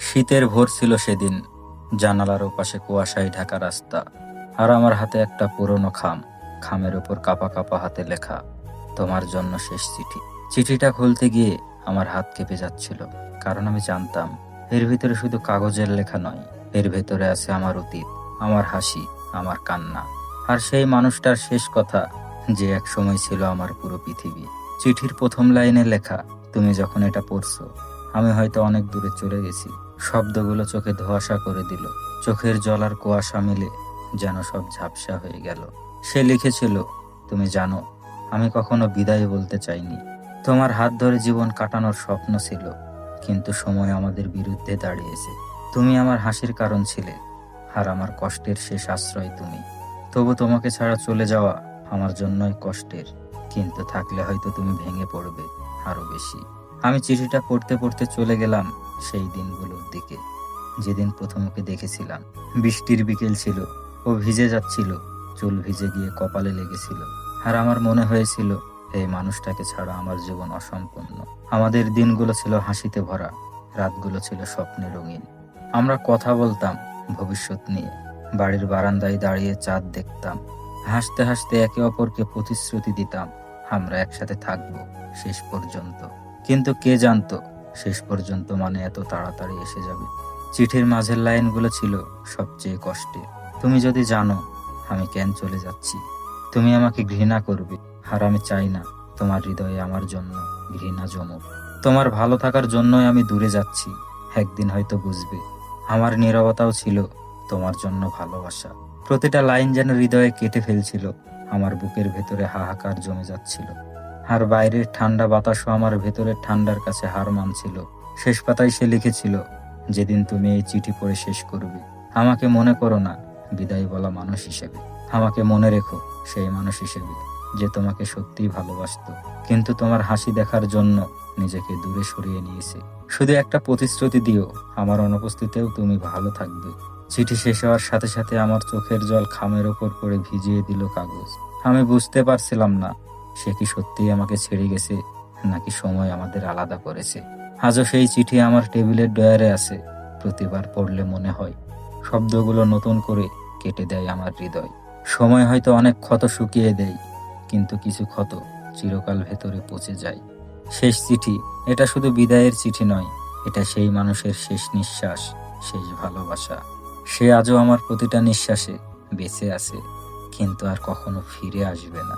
শীতের ভোর ছিল সেদিন। জানালার ওপাশে কুয়াশায় ঢাকা রাস্তা, আর আমার হাতে একটা পুরনো খামের ওপর কাপা কাপা হাতে লেখা, তোমার জন্য শেষ চিঠি। চিঠিটা খুলতে গিয়ে আমার হাত কেঁপে যাচ্ছিল, কারণ আমি জানতাম এর ভিতরে শুধু কাগজের লেখা নয়, এর ভেতরে আছে আমার অতীত, আমার হাসি, আমার কান্না, আর সেই মানুষটার শেষ কথা যে এক সময় ছিল আমার পুরো পৃথিবী। চিঠির প্রথম লাইনে লেখা, তুমি যখন এটা পড়ছো আমি হয়তো অনেক দূরে চলে গেছি। শব্দগুলো চোখে ধোঁয়াশা করে দিল, চোখের জল আর কুয়াশা মিলে যেন সব ঝাপসা হয়ে গেল। সে লিখেছিল, তুমি জানো আমি কখনো বিদায় বলতে চাইনি। তোমার হাত ধরে জীবন কাটানোর স্বপ্ন ছিল, কিন্তু সময় আমাদের বিরুদ্ধে দাঁড়িয়েছে। তুমি আমার হাসির কারণ ছিলে, আর আমার কষ্টের শেষ আশ্রয় তুমি। তবু তোমাকে ছাড়া চলে যাওয়া আমার জন্যই কষ্টের, কিন্তু থাকলে হয়তো তুমি ভেঙে পড়বে আরো বেশি। আমি চিঠিটা পড়তে পড়তে চলে গেলাম সেই দিনগুলোর দিকে, যেদিন প্রথম ওকে দেখেছিলাম। বৃষ্টির বিকেল ছিল, ও ভিজে যাচ্ছিল, চুল ভিজে গিয়ে কপালে লেগেছিল, আর আমার মনে হয়েছিল এই মানুষটাকে ছাড়া আমার জীবন অসম্পূর্ণ। আমাদের দিনগুলো ছিল হাসিতে ভরা, রাতগুলো ছিল স্বপ্নে রঙিন। আমরা কথা বলতাম ভবিষ্যৎ নিয়ে, বাড়ির বারান্দায় দাঁড়িয়ে চাঁদ দেখতাম, হাসতে হাসতে একে অপরকে প্রতিশ্রুতি দিতাম আমরা একসাথে থাকবো শেষ পর্যন্ত। কিন্তু কে জানতো শেষ পর্যন্ত মানে এত তাড়াতাড়ি এসে যাবে। চিঠির মাঝের লাইনগুলো ছিল সবচেয়ে কষ্টের। তুমি যদি জানো আমি কেন চলে যাচ্ছি, তুমি আমাকে ঘৃণা করবে, আর আমি চাই না তোমার হৃদয়ে আমার জন্য ঘৃণা জমুক। তোমার ভালো থাকার জন্যই আমি দূরে যাচ্ছি, একদিন হয়তো বুঝবে আমার নীরবতাও ছিল তোমার জন্য ভালোবাসা। প্রতিটা লাইন যেন হৃদয়ে কেটে ফেলছিল, আমার বুকের ভেতরে হাহাকার জমে যাচ্ছিল, আর বাইরের ঠান্ডা বাতাসও আমার ভেতরের ঠান্ডার কাছে হার মানছিল। শেষ পাতায় সে লিখেছিল, যেদিন তুমি এই চিঠি পড়ে শেষ করবে আমাকে মনে করো না বিদায় বলা মানুষ হিসেবে, আমাকে মনে রেখো সেই মানুষ হিসেবে যে তোমাকে সত্যিই ভালোবাসতো, কিন্তু তোমার হাসি দেখার জন্য নিজেকে দূরে সরিয়ে নিয়েছে। শুধু একটা প্রতিশ্রুতি দিও, আমার অনুপস্থিতিতেও তুমি ভালো থাকবে। চিঠি শেষ হওয়ার সাথে সাথে আমার চোখের জল খামের ওপর পড়ে ভিজিয়ে দিল কাগজ। আমি বুঝতে পারছিলাম না সে কি সত্যিই আমাকে ছেড়ে গেছে, নাকি সময় আমাদের আলাদা করেছে। আজও সেই চিঠি আমার টেবিলের ড্রয়ারে আছে, প্রতিবার পড়লে মনে হয় শব্দগুলো নতুন করে কেটে দেয় আমার হৃদয়। সময় হয়তো অনেক ক্ষত শুকিয়ে দেয়, কিন্তু কিছু ক্ষত চিরকাল ভেতরে পচে যায়। শেষ চিঠি, এটা শুধু বিদায়ের চিঠি নয়, এটা সেই মানুষের শেষ নিঃশ্বাস, শেষ ভালোবাসা। সে আজও আমার প্রতিটা নিঃশ্বাসে বেঁচে আছে, কিন্তু আর কখনো ফিরে আসবে না।